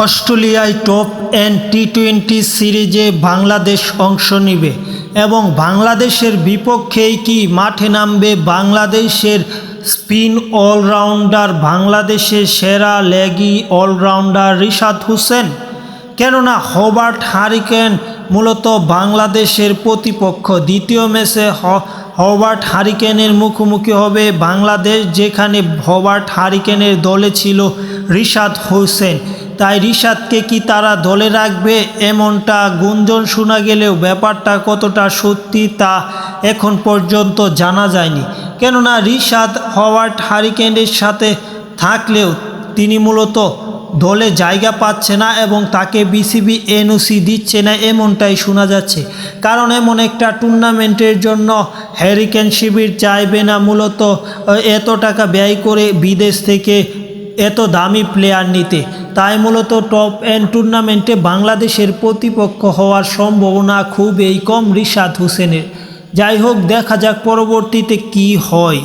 অস্ট্রেলিয়ায় top and টি-20 সিরিজে বাংলাদেশ অংশ নেবে এবং বাংলাদেশের বিপক্ষেই কি মাঠে নামবে বাংলাদেশের স্পিন অলরাউন্ডার, বাংলাদেশের সেরা লেগি অলরাউন্ডার রিশাদ হোসেন। কেননা হবার্ট হারিকেন মূলত বাংলাদেশের প্রতিপক্ষ। দ্বিতীয় ম্যাচে হবার্ট হারিকেনের মুখোমুখি হবে বাংলাদেশ, যেখানে হবার্ট হারিকেনের দলে ছিল রিশাদ হোসেন। তাই রিশাদকে কি তারা দলে রাখবে এমনটা গুঞ্জন শোনা গেলেও ব্যাপারটা কতটা সত্যি তা এখন পর্যন্ত জানা যায়নি। কেননা রিশাদ হবার্ট হারিকেনের সাথে থাকলেও তিনি মূলত দলে জায়গা পাচ্ছে না এবং তাকে বিসিবি এনওসি দিচ্ছে না এমনটাই শোনা যাচ্ছে। কারণ এমন একটা টুর্নামেন্টের জন্য হ্যারিকেন শিবির চাইবে না মূলত এত টাকা ব্যয় করে বিদেশ থেকে এত দামি প্লেয়ার নিতে। তাই মূলত টপ এন্ড টুর্নামেন্টে বাংলাদেশের প্রতিপক্ষ হওয়ার সম্ভাবনা খুবই কম রিশাদ হোসেনের। যাই হোক, দেখা যাক পরবর্তীতে কি হয়।